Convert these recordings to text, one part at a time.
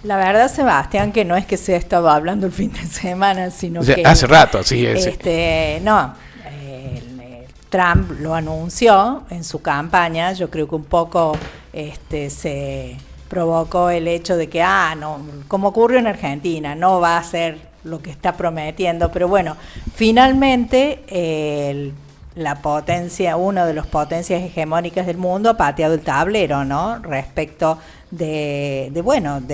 La verdad, Sebastián, que no es que se ha estado hablando el fin de semana, sino O sea, que hace rato, sí. no, Trump lo anunció en su campaña. Yo creo que un poco se provocó el hecho de que, no, como ocurrió en Argentina, no va a ser lo que está prometiendo, pero bueno, finalmente la potencia, una de las potencias hegemónicas del mundo ha pateado el tablero, ¿no? Respecto del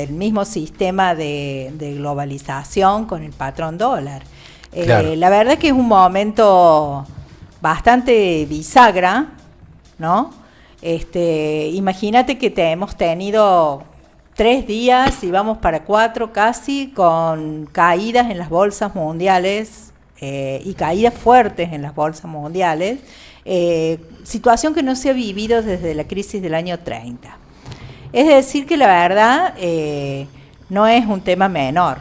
mismo sistema de globalización con el patrón dólar. Claro. La verdad que es un momento bastante bisagra, ¿no? Imagínate que hemos tenido 3 días y vamos para 4 casi, con caídas en las bolsas mundiales y caídas fuertes en las bolsas mundiales, situación que no se ha vivido desde la crisis del año 30. Es decir, que la verdad no es un tema menor.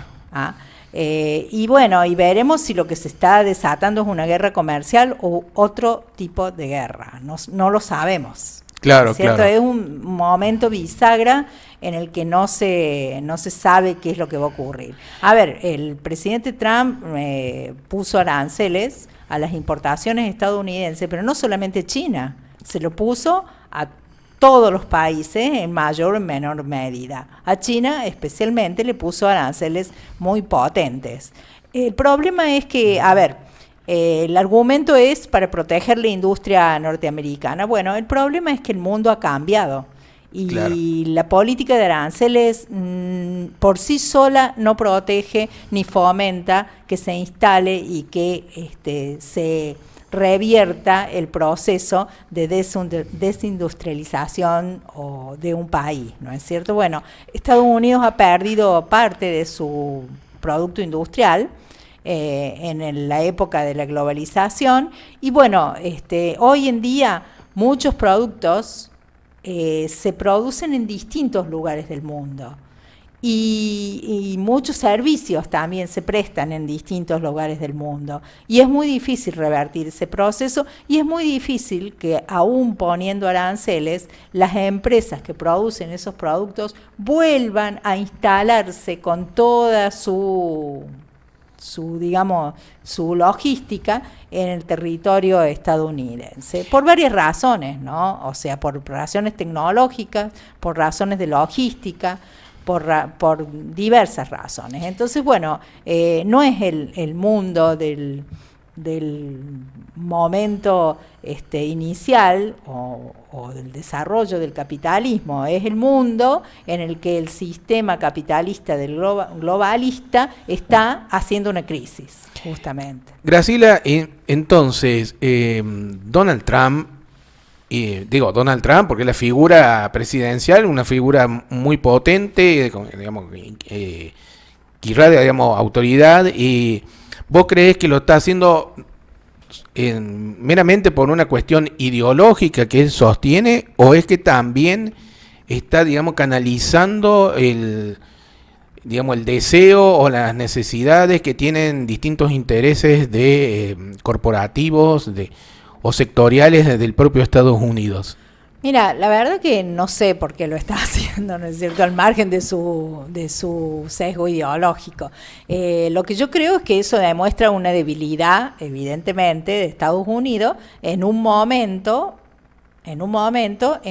Y bueno, y veremos si lo que se está desatando es una guerra comercial o otro tipo de guerra. No lo sabemos. Claro, ¿Cierto? claro. Es un momento bisagra en el que no se sabe qué es lo que va a ocurrir. A ver, el presidente Trump puso aranceles a las importaciones estadounidenses, pero no solamente China, se lo puso a todos los países en mayor o menor medida. A China especialmente le puso aranceles muy potentes. El problema es que, a ver, el argumento es para proteger la industria norteamericana. Bueno, el problema es que el mundo ha cambiado Claro. y la política de aranceles por sí sola no protege ni fomenta que se instale y que se revierta el proceso de desindustrialización de un país, ¿no es cierto? Bueno, Estados Unidos ha perdido parte de su producto industrial en la época de la globalización y bueno, hoy en día muchos productos se producen en distintos lugares del mundo. Y muchos servicios también se prestan en distintos lugares del mundo. Y es muy difícil revertir ese proceso y es muy difícil que, aún poniendo aranceles, las empresas que producen esos productos vuelvan a instalarse con toda digamos, su logística en el territorio estadounidense, por varias razones, ¿no? O sea, por razones tecnológicas, por razones de logística, por diversas razones. Entonces, bueno, no es el mundo del momento inicial o del desarrollo del capitalismo, es el mundo en el que el sistema capitalista del globalista está haciendo una crisis, justamente. Graciela, entonces, Donald Trump, digo Donald Trump porque es la figura presidencial, una figura muy potente, digamos, que irradia, digamos, autoridad, y ¿vos crees que lo está haciendo meramente por una cuestión ideológica que él sostiene, o es que también está, digamos, canalizando digamos, el deseo o las necesidades que tienen distintos intereses de corporativos o sectoriales del propio Estados Unidos? Mira, la verdad que no sé por qué lo está haciendo, ¿no es cierto?, al margen de su sesgo ideológico. Lo que yo creo es que eso demuestra una debilidad, evidentemente, de Estados Unidos en un momento en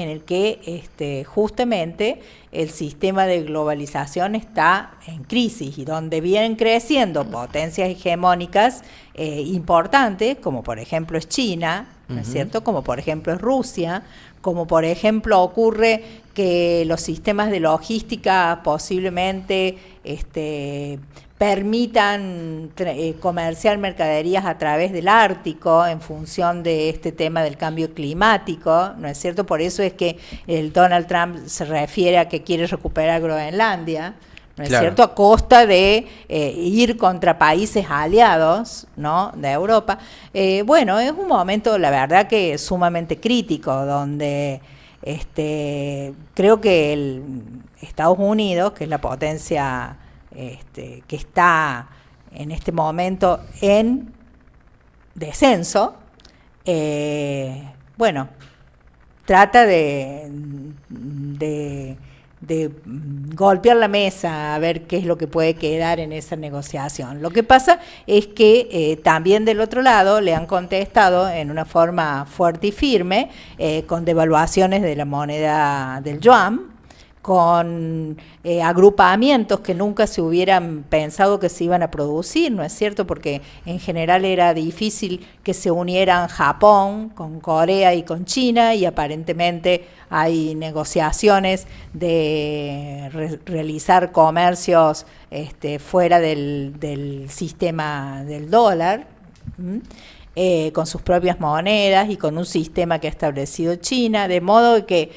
el que justamente el sistema de globalización está en crisis y donde vienen creciendo potencias hegemónicas importantes, como por ejemplo es China, ¿no es cierto?, como por ejemplo es Rusia, como por ejemplo ocurre que los sistemas de logística posiblemente permitan comerciar mercaderías a través del Ártico en función de este tema del cambio climático, ¿no es cierto? Por eso es que el Donald Trump se refiere a que quiere recuperar Groenlandia, ¿no es cierto?, a costa de ir contra países aliados, ¿no?, de Europa. Bueno, es un momento, la verdad, que sumamente crítico, donde creo que Estados Unidos, que es la potencia que está en este momento en descenso, bueno, trata de golpear la mesa a ver qué es lo que puede quedar en esa negociación. Lo que pasa es que también del otro lado le han contestado en una forma fuerte y firme, con devaluaciones de la moneda del yuan, con agrupamientos que nunca se hubieran pensado que se iban a producir, ¿no es cierto? Porque en general era difícil que se unieran Japón con Corea y con China, y aparentemente hay negociaciones de realizar comercios fuera del sistema del dólar. Con sus propias monedas y con un sistema que ha establecido China, de modo que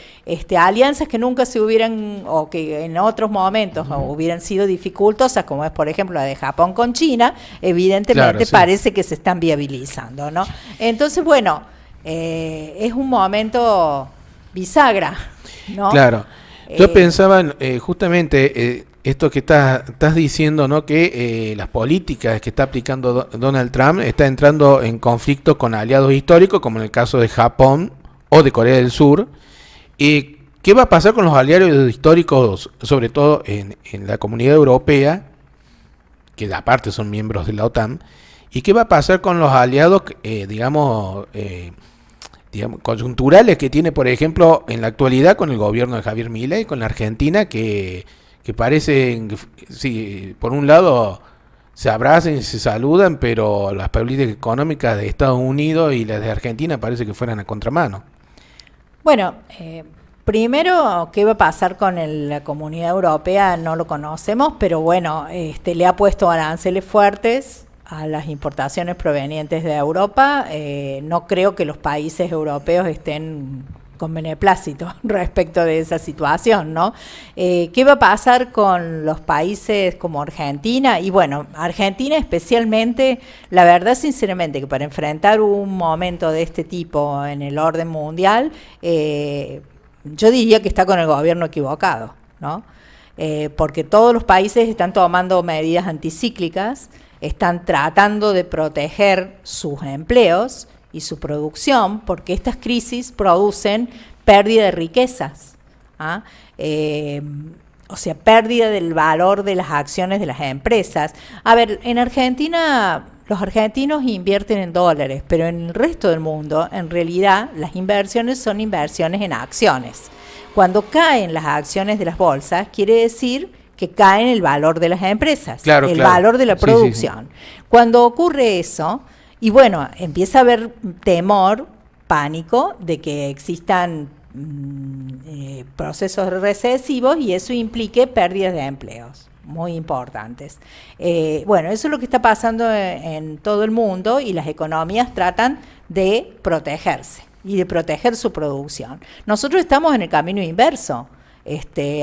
alianzas que nunca se hubieran, o que en otros momentos hubieran sido dificultosas, como es por ejemplo la de Japón con China, evidentemente parece que se están viabilizando, ¿no? Entonces, bueno, es un momento bisagra, ¿no? Claro. Yo pensaba justamente esto que estás diciendo, ¿no? Que las políticas que está aplicando Donald Trump está entrando en conflicto con aliados históricos, como en el caso de Japón o de Corea del Sur. ¿Qué va a pasar con los aliados históricos, sobre todo en la Comunidad Europea, que aparte son miembros de la OTAN? ¿Y qué va a pasar con los aliados, digamos, coyunturales que tiene, por ejemplo, en la actualidad con el gobierno de Javier Milei, con la Argentina, que parecen, sí, por un lado se abrazan y se saludan, pero las políticas económicas de Estados Unidos y las de Argentina parece que fueran a contramano? Bueno, primero, ¿qué va a pasar con la Comunidad Europea? No lo conocemos, pero bueno, le ha puesto aranceles fuertes a las importaciones provenientes de Europa. No creo que los países europeos estén con beneplácito respecto de esa situación, ¿no? ¿Qué va a pasar con los países como Argentina? Y bueno, Argentina especialmente, la verdad sinceramente que para enfrentar un momento de este tipo en el orden mundial, yo diría que está con el gobierno equivocado, ¿no? Porque todos los países están tomando medidas anticíclicas, están tratando de proteger sus empleos y su producción, porque estas crisis producen pérdida de riquezas, ¿ah? O sea, pérdida del valor de las acciones de las empresas. A ver, en Argentina los argentinos invierten en dólares, pero en el resto del mundo, en realidad, las inversiones son inversiones en acciones. Cuando caen las acciones de las bolsas, quiere decir que cae el valor de las empresas, el valor de la producción. Sí. Cuando ocurre eso, y bueno, empieza a haber temor, pánico, de que existan procesos recesivos y eso implique pérdidas de empleos muy importantes. Bueno, eso es lo que está pasando en todo el mundo y las economías tratan de protegerse y de proteger su producción. Nosotros estamos en el camino inverso.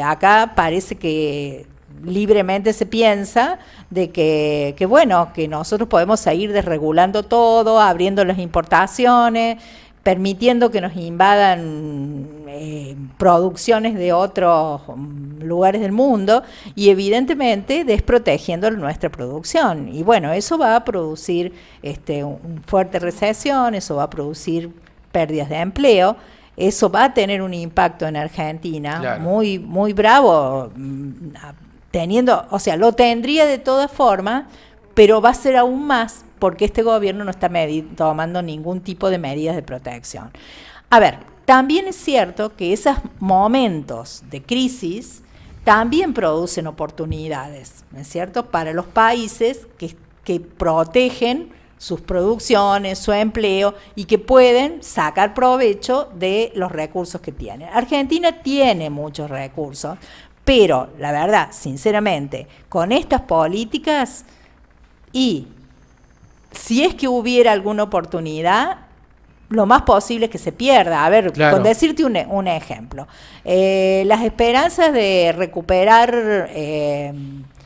Acá parece que libremente se piensa de que bueno, que nosotros podemos seguir desregulando todo, abriendo las importaciones, permitiendo que nos invadan producciones de otros lugares del mundo y evidentemente desprotegiendo nuestra producción. Y bueno, eso va a producir una fuerte recesión, eso va a producir pérdidas de empleo. Eso va a tener un impacto en Argentina, claro, muy, muy bravo, o sea, lo tendría de todas formas, pero va a ser aún más porque este gobierno no está tomando ningún tipo de medidas de protección. A ver, también es cierto que esos momentos de crisis también producen oportunidades, ¿no es cierto?, para los países que protegen sus producciones, su empleo y que pueden sacar provecho de los recursos que tienen. Argentina tiene muchos recursos, pero la verdad, sinceramente, con estas políticas y si es que hubiera alguna oportunidad, lo más posible es que se pierda. A ver, claro, con decirte un ejemplo, las esperanzas de recuperar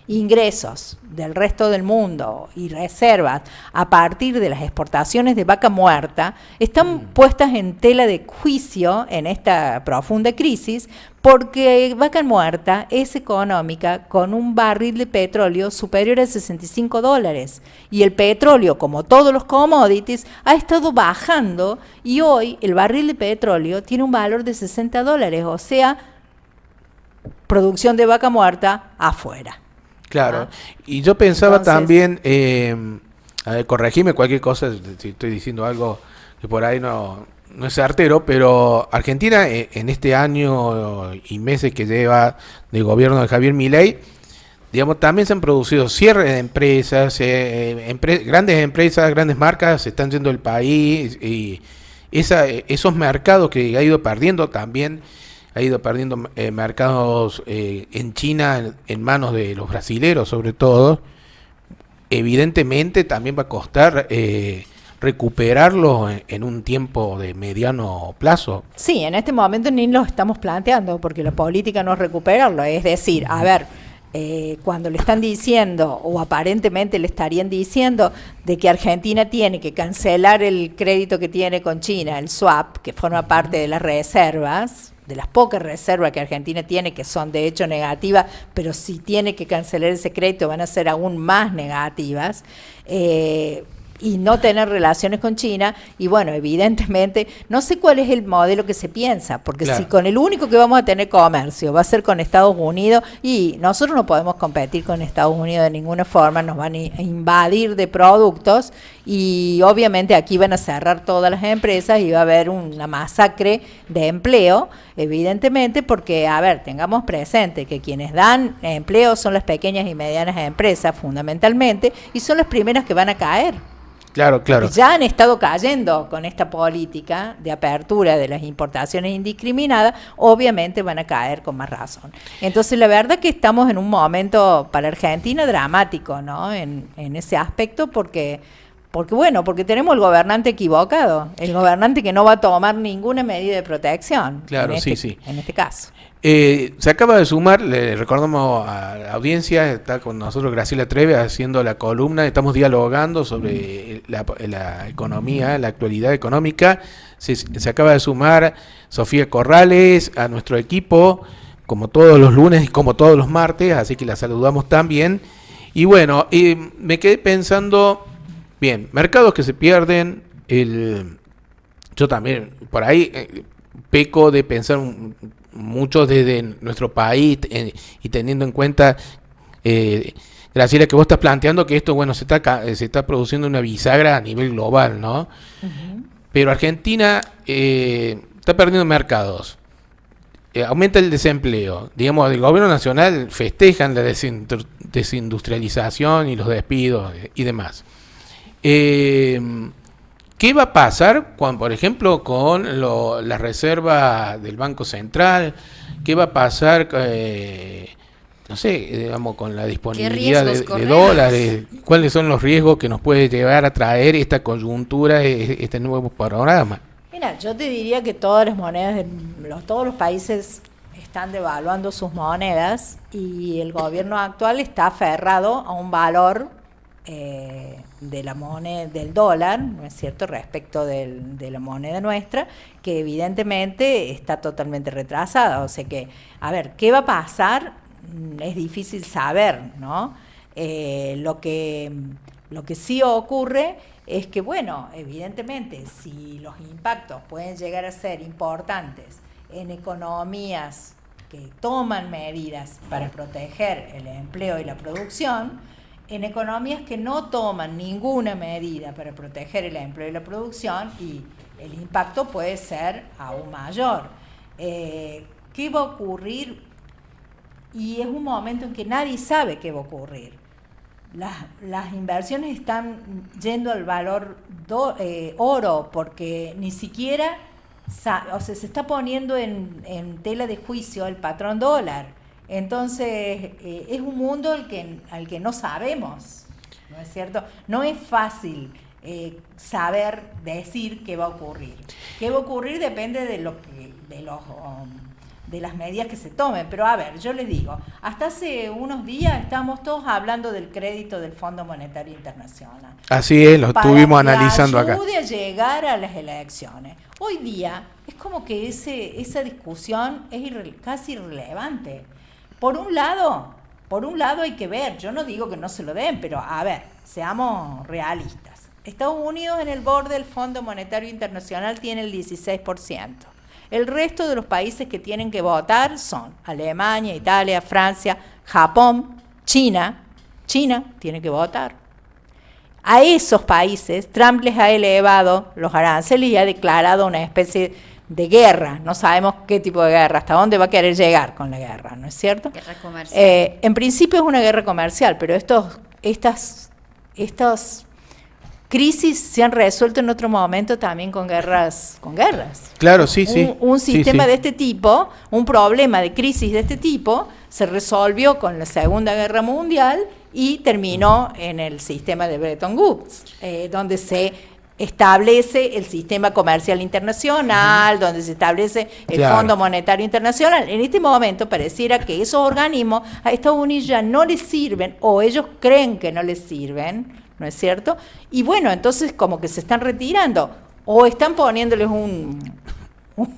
ingresos del resto del mundo y reservas a partir de las exportaciones de vaca muerta están puestas en tela de juicio en esta profunda crisis, porque vaca muerta es económica con un barril de petróleo superior a $65 y el petróleo, como todos los commodities, ha estado bajando y hoy el barril de petróleo tiene un valor de $60, o sea, producción de vaca muerta afuera. Claro, y yo pensaba Entonces, también, a ver, corregime cualquier cosa si estoy diciendo algo que por ahí no es certero, pero Argentina en este año y meses que lleva de gobierno de Javier Milei, digamos, también se han producido cierres de empresas, grandes empresas, grandes marcas se están yendo del país y esos mercados que ha ido perdiendo también, ha ido perdiendo mercados en China en manos de los brasileros sobre todo, evidentemente también va a costar recuperarlo en un tiempo de mediano plazo. sí, en este momento ni lo estamos planteando, porque la política no es recuperarlo, es decir, a ver, cuando le están diciendo, o aparentemente le estarían diciendo, de que Argentina tiene que cancelar el crédito que tiene con China, el swap, que forma parte de las reservas, de las pocas reservas que Argentina tiene, que son de hecho negativas, pero si tiene que cancelar ese crédito van a ser aún más negativas, y no tener relaciones con China, y bueno, evidentemente, no sé cuál es el modelo que se piensa, porque Claro. si con el único que vamos a tener comercio va a ser con Estados Unidos, y nosotros no podemos competir con Estados Unidos de ninguna forma, nos van a invadir de productos, y obviamente aquí van a cerrar todas las empresas y va a haber una masacre de empleo, evidentemente, porque, a ver, tengamos presente que quienes dan empleo son las pequeñas y medianas empresas, fundamentalmente, y son las primeras que van a caer. Claro, claro. Ya han estado cayendo con esta política de apertura de las importaciones indiscriminadas, obviamente van a caer con más razón. Entonces, la verdad que estamos en un momento para Argentina dramático, ¿no? En ese aspecto, porque bueno, porque tenemos el gobernante equivocado, el gobernante que no va a tomar ninguna medida de protección. Claro, en sí, este, sí. En este caso. Se acaba de sumar, le recordamos a la audiencia, está con nosotros Graciela Treve haciendo la columna, estamos dialogando sobre la economía, la actualidad económica. Se acaba de sumar Sofía Corrales a nuestro equipo, como todos los lunes y como todos los martes, así que la saludamos también. Y bueno, me quedé pensando, bien, mercados que se pierden, yo también por ahí peco de pensar mucho desde nuestro país y teniendo en cuenta, Graciela, que vos estás planteando que esto, bueno, se está produciendo una bisagra a nivel global, ¿no? Uh-huh. Pero Argentina está perdiendo mercados, aumenta el desempleo, digamos, el gobierno nacional festejan la desindustrialización y los despidos y demás. ¿Qué va a pasar, por ejemplo, con la reserva del Banco Central? ¿Qué va a pasar, no sé, digamos, con la disponibilidad de dólares? ¿Cuáles son los riesgos que nos puede llevar a traer esta coyuntura, este nuevo panorama? Mira, yo te diría que todas las monedas, todos los países están devaluando sus monedas y el gobierno actual está aferrado a un valor de la moneda, del dólar, ¿no es cierto?, respecto de la moneda nuestra, que evidentemente está totalmente retrasada. O sea que, a ver, ¿qué va a pasar? Es difícil saber, ¿no? Lo que sí ocurre es que, bueno, evidentemente, si los impactos pueden llegar a ser importantes en economías que toman medidas para proteger el empleo y la producción, en economías que no toman ninguna medida para proteger el empleo y la producción, y el impacto puede ser aún mayor. ¿Qué va a ocurrir? Y es un momento en que nadie sabe qué va a ocurrir. Las inversiones están yendo al valor oro, porque ni siquiera, o sea, se está poniendo en tela de juicio el patrón dólar. Entonces, es un mundo al que no sabemos, ¿no es cierto? No es fácil saber, decir qué va a ocurrir. ¿Qué va a ocurrir? Depende de las medidas que se tomen. Pero a ver, yo les digo, hasta hace unos días estábamos todos hablando del crédito del Fondo Monetario Internacional. Así es, lo estuvimos analizando acá. Para que ayude a llegar a las elecciones. Hoy día es como que esa discusión es casi irrelevante. Por un lado hay que ver, yo no digo que no se lo den, pero a ver, seamos realistas. Estados Unidos en el board del Fondo Monetario Internacional tiene el 16%. El resto de los países que tienen que votar son Alemania, Italia, Francia, Japón, China. China tiene que votar. A esos países Trump les ha elevado los aranceles y ha declarado una especie de guerra. No sabemos qué tipo de guerra, hasta dónde va a querer llegar con la guerra, ¿no es cierto? Guerra comercial. En principio es una guerra comercial, pero estas crisis se han resuelto en otro momento también con guerras. Claro, sí, sí. Un sistema sí. de este tipo, un problema de crisis de este tipo, se resolvió con la Segunda Guerra Mundial y terminó en el sistema de Bretton Woods, donde se establece el sistema comercial internacional, donde se establece el Fondo Monetario Internacional. En este momento pareciera que esos organismos a Estados Unidos ya no les sirven, o ellos creen que no les sirven, ¿no es cierto? Y bueno, entonces como que se están retirando, o están poniéndoles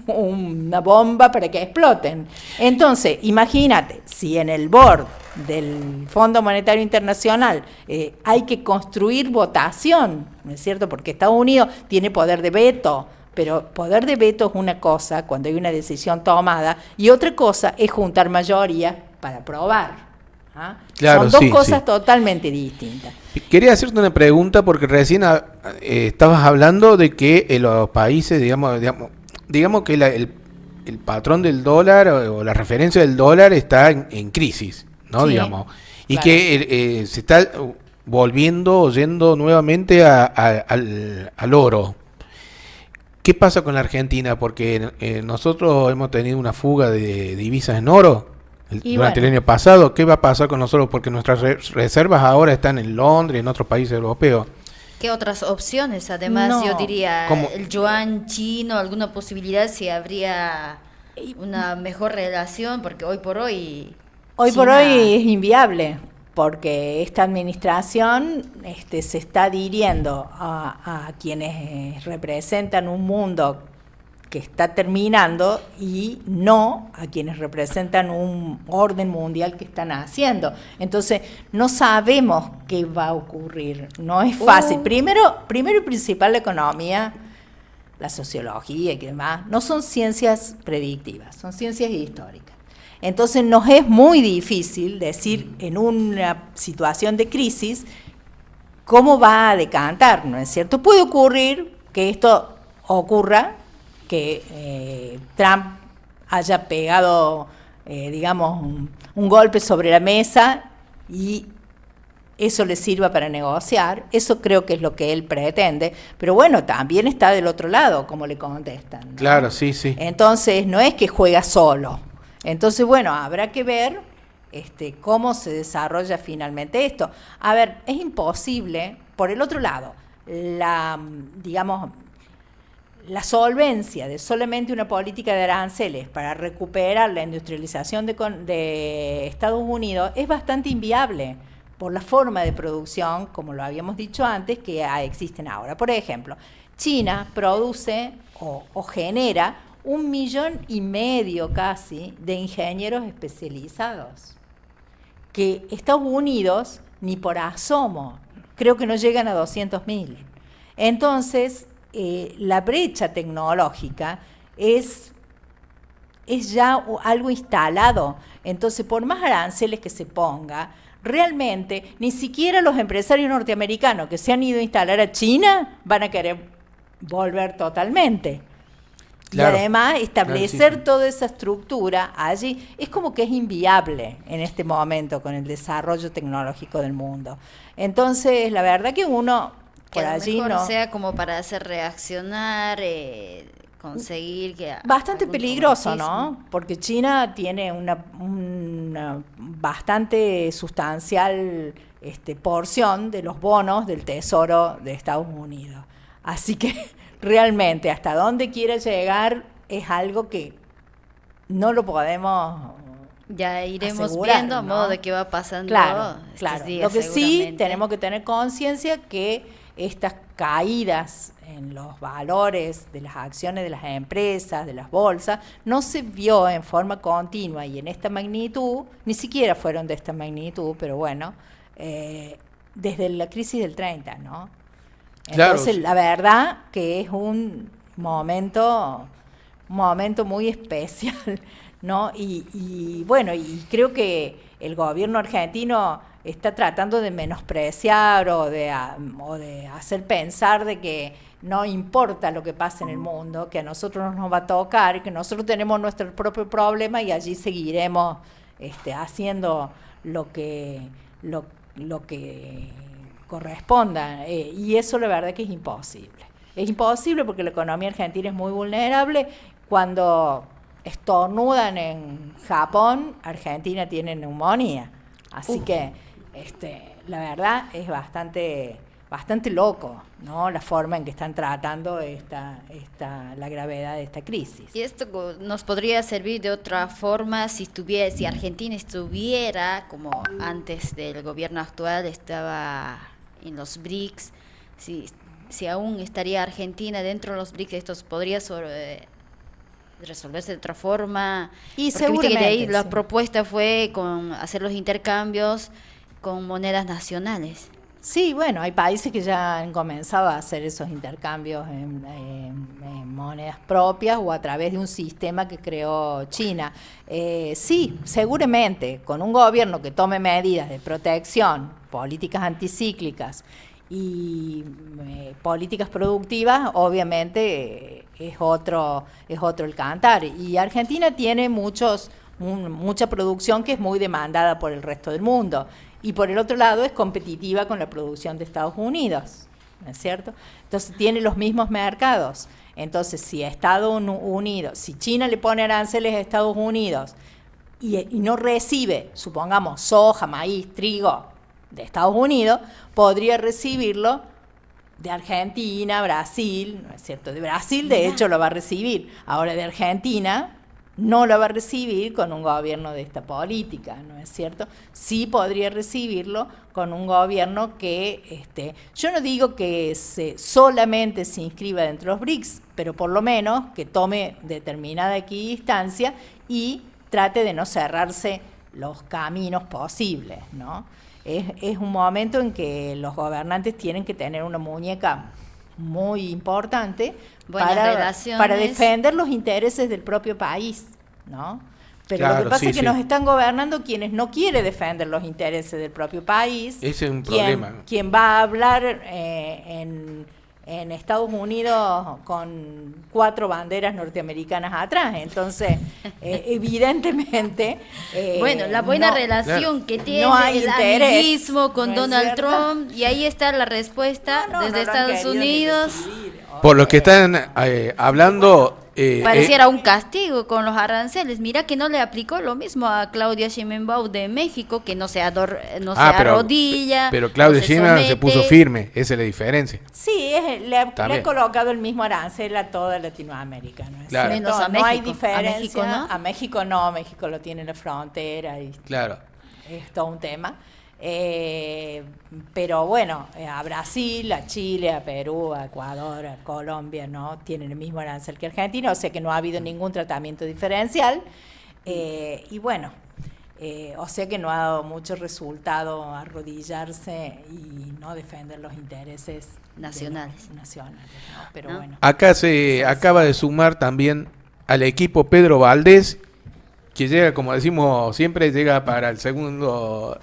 una bomba para que exploten. Entonces, imagínate, si en el board del Fondo Monetario Internacional hay que construir votación, ¿no es cierto? Porque Estados Unidos tiene poder de veto, pero poder de veto es una cosa cuando hay una decisión tomada y otra cosa es juntar mayoría para aprobar. ¿Ah? Claro, son dos cosas totalmente distintas. Quería hacerte una pregunta porque recién estabas hablando de que los países, digamos que el patrón del dólar o la referencia del dólar está en crisis, ¿no? Sí, Digamos, y claro. que se está yendo nuevamente al oro. ¿Qué pasa con la Argentina? Porque nosotros hemos tenido una fuga de divisas en oro durante el año pasado. ¿Qué va a pasar con nosotros? Porque nuestras reservas ahora están en Londres y en otros países europeos. ¿Qué otras opciones? Además, yo diría, el yuan chino, alguna posibilidad si habría una mejor relación, porque hoy por hoy... Hoy por hoy es inviable, porque esta administración se está adhiriendo a quienes representan un mundo que está terminando y no a quienes representan un orden mundial que están haciendo. Entonces, no sabemos qué va a ocurrir. No es fácil. Primero y principal, la economía, la sociología y demás, no son ciencias predictivas, son ciencias históricas. Entonces, nos es muy difícil decir en una situación de crisis cómo va a decantar, ¿no es cierto? Puede ocurrir que esto ocurra, que Trump haya pegado, digamos, un golpe sobre la mesa y eso le sirva para negociar. Eso creo que es lo que él pretende. Pero bueno, también está del otro lado, como le contestan, ¿no? Claro, sí, sí. Entonces, no es que juega solo. Entonces, bueno, habrá que ver cómo se desarrolla finalmente esto. A ver, es imposible, por el otro lado, la solvencia de solamente una política de aranceles para recuperar la industrialización de Estados Unidos es bastante inviable por la forma de producción, como lo habíamos dicho antes, que existen ahora. Por ejemplo, China produce o genera 1,5 millones casi de ingenieros especializados, que Estados Unidos ni por asomo, creo que no llegan a 200.000. Entonces, la brecha tecnológica es ya algo instalado. Entonces, por más aranceles que se ponga, realmente ni siquiera los empresarios norteamericanos que se han ido a instalar a China van a querer volver totalmente. Claro, y además establecer toda esa estructura allí es como que es inviable en este momento con el desarrollo tecnológico del mundo. Entonces, la verdad que uno por allí no sea como para hacer reaccionar, conseguir que bastante peligroso, ¿no? Porque China tiene una bastante sustancial porción de los bonos del Tesoro de Estados Unidos. Así que realmente hasta dónde quiere llegar es algo que no lo podemos ya iremos asegurar, viendo a ¿no? modo de qué va pasando claro. días. Lo que sí tenemos que tener conciencia que estas caídas en los valores de las acciones de las empresas, de las bolsas, no se vio en forma continua y en esta magnitud, ni siquiera fueron de esta magnitud, pero bueno, desde la crisis del 30, ¿no? Entonces, claro. La verdad que es un momento momento muy especial, ¿no? Y bueno, y creo que el gobierno argentino está tratando de menospreciar o de hacer pensar de que no importa lo que pase en el mundo, que a nosotros no nos va a tocar, que nosotros tenemos nuestro propio problema y allí seguiremos haciendo lo que corresponda. Y eso la verdad que es imposible. Es imposible porque la economía argentina es muy vulnerable. Cuando estornudan en Japón, Argentina tiene neumonía. Así que la verdad es bastante loco, ¿no? La forma en que están tratando la gravedad de esta crisis. Y esto nos podría servir de otra forma si Argentina estuviera, como antes del gobierno actual estaba en los BRICS, si aún estaría Argentina dentro de los BRICS, esto podría resolverse de otra forma. Y porque viste que de ahí la sí. propuesta fue hacer los intercambios con monedas nacionales. Sí, bueno, hay países que ya han comenzado a hacer esos intercambios en monedas propias o a través de un sistema que creó China. Sí, seguramente, con un gobierno que tome medidas de protección, políticas anticíclicas y políticas productivas, obviamente es otro el cantar. Y Argentina tiene mucha producción que es muy demandada por el resto del mundo. Y por el otro lado es competitiva con la producción de Estados Unidos, ¿no es cierto? Entonces tiene los mismos mercados. Entonces si China le pone aranceles a Estados Unidos y no recibe, supongamos, soja, maíz, trigo de Estados Unidos, podría recibirlo de Argentina, Brasil, ¿no es cierto? De Brasil de hecho lo va a recibir. Ahora de Argentina no la va a recibir con un gobierno de esta política, ¿no es cierto? Sí podría recibirlo con un gobierno que, yo no digo que solamente se inscriba dentro de los BRICS, pero por lo menos que tome determinada equidistancia y trate de no cerrarse los caminos posibles, ¿no? Es un momento en que los gobernantes tienen que tener una muñeca muy importante para defender los intereses del propio país, ¿no? Pero claro, lo que pasa es que nos están gobernando quienes no quieren defender los intereses del propio país. Ese es un problema. Quien va a hablar en Estados Unidos con 4 banderas norteamericanas atrás. Entonces, evidentemente... bueno, la buena relación que tiene el amiguismo con Donald Trump, y ahí está la respuesta desde Estados Unidos. Por lo que están hablando... pareciera un castigo con los aranceles. Mira que no le aplicó lo mismo a Claudia Sheinbaum de México, que no se arrodilla. Pero Claudia Sheinbaum se puso firme, esa es la diferencia. Sí, le ha colocado el mismo arancel a toda Latinoamérica. ¿No? Claro. Menos a México. No hay diferencia. A México no, México lo tiene en la frontera. Y claro. Es todo un tema. Pero bueno, a Brasil, a Chile, a Perú, a Ecuador, a Colombia, ¿no? Tienen el mismo arancel que Argentina, o sea que no ha habido ningún tratamiento diferencial. Y bueno, o sea que no ha dado mucho resultado arrodillarse y no defender los intereses nacionales, ¿no? Pero bueno. Acá se acaba de sumar también al equipo Pedro Valdés, que llega, como decimos siempre, llega para el segundo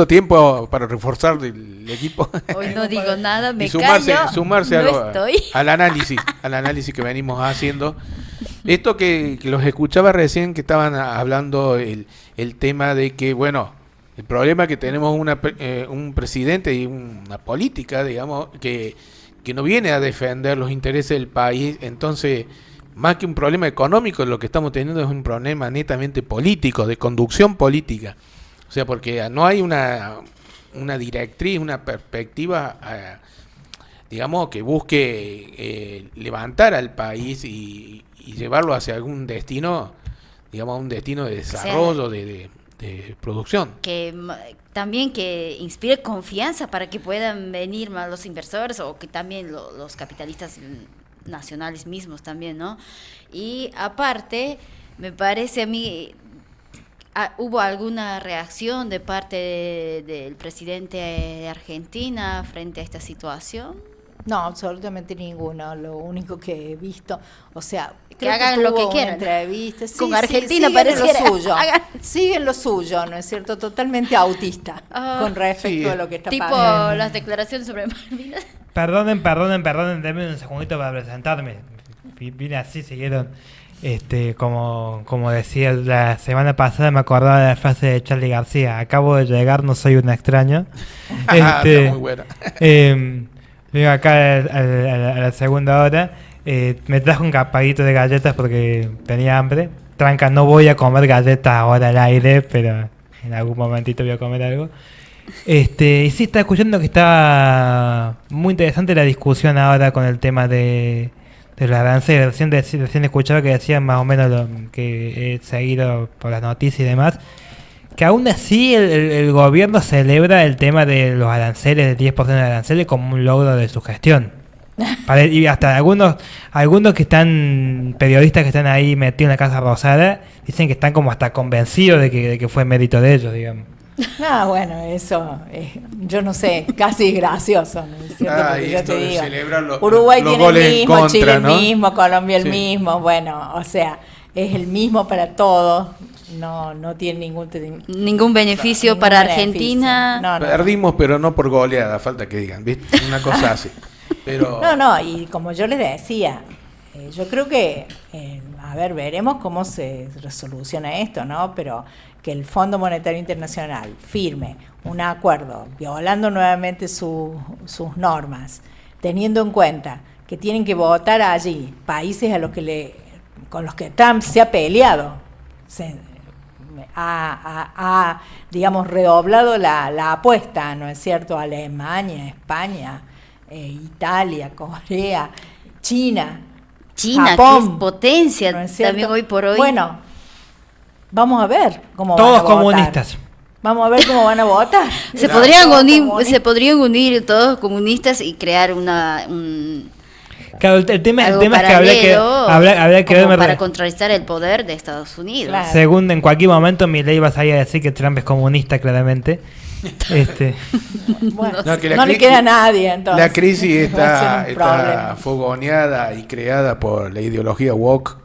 tiempo para reforzar el equipo. Hoy no digo nada, me sumarse al análisis que venimos haciendo. Esto que los escuchaba recién, que estaban hablando el tema de que, bueno, el problema que tenemos un presidente y una política, digamos, que no viene a defender los intereses del país. Entonces, más que un problema económico, lo que estamos teniendo es un problema netamente político, de conducción política. O sea, porque no hay una directriz, una perspectiva, digamos, que busque levantar al país y llevarlo hacia algún destino, digamos, un destino de desarrollo, o sea, de producción. Que también que inspire confianza para que puedan venir más los inversores, o que también los capitalistas nacionales mismos también, ¿no? Y aparte, me parece a mí, ¿hubo alguna reacción de parte del presidente de Argentina frente a esta situación? No, absolutamente ninguno. Lo único que he visto, o sea, Que creo hagan lo tuvo que una quieran. entrevista. Sí, Con sí, Argentina siguen lo pareciera. suyo. Hagan- Siguen lo suyo, ¿no es cierto? Totalmente autista con respecto sí. a lo que está Tipo pasando. las declaraciones sobre Malvinas. Perdonen, denme un segundito para presentarme. Vine así, siguieron. Como decía la semana pasada, me acordaba de la frase de Charly García: acabo de llegar, no soy un extraño. Está muy buena. Vengo acá a la segunda hora. Me trajo un capadito de galletas porque tenía hambre. Tranca, no voy a comer galletas ahora al aire, pero en algún momentito voy a comer algo. Y sí, está escuchando que está muy interesante la discusión ahora con el tema de los aranceles. Recién escuchaba que decían más o menos lo que he seguido por las noticias y demás, que aún así el gobierno celebra el tema de los aranceles, del 10% de aranceles, como un logro de su gestión. Y hasta algunos que están, periodistas que están ahí metidos en la Casa Rosada, dicen que están como hasta convencidos de que fue mérito de ellos, digamos. Bueno, eso, yo no sé, casi es gracioso, ¿no es cierto? Porque yo esto te de digo, celebrar Uruguay los tiene el goles en mismo, contra, Chile el ¿no? mismo, Colombia el Sí. mismo, bueno, o sea, es el mismo para todos, no tiene Ningún beneficio ningún para beneficio. Argentina. No. Perdimos, pero no por goleada, falta que digan, ¿viste? Una cosa así. Pero No, y como yo les decía, yo creo que, a ver, veremos cómo se resoluciona esto, ¿no? Pero que el Fondo Monetario Internacional firme un acuerdo violando nuevamente sus normas, teniendo en cuenta que tienen que votar allí países con los que Trump se ha peleado, ha digamos, redoblado la apuesta, ¿no es cierto? Alemania, España, Italia, Corea, China, Japón, que es potencia ¿no es cierto? también hoy por hoy. Bueno, vamos a ver cómo Todos van a votar. comunistas. Vamos a ver cómo van a votar. se Claro. podrían unir todos comunistas y crear un Claro, el tema algo es que habría que como ver, para contrarrestar el poder de Estados Unidos. Claro. según en cualquier momento Milei va a salir a decir que Trump es comunista, claramente. Bueno, No, que la no le crisis- queda a nadie, entonces. la crisis Va a ser un está problema. fogoneada y creada por la ideología woke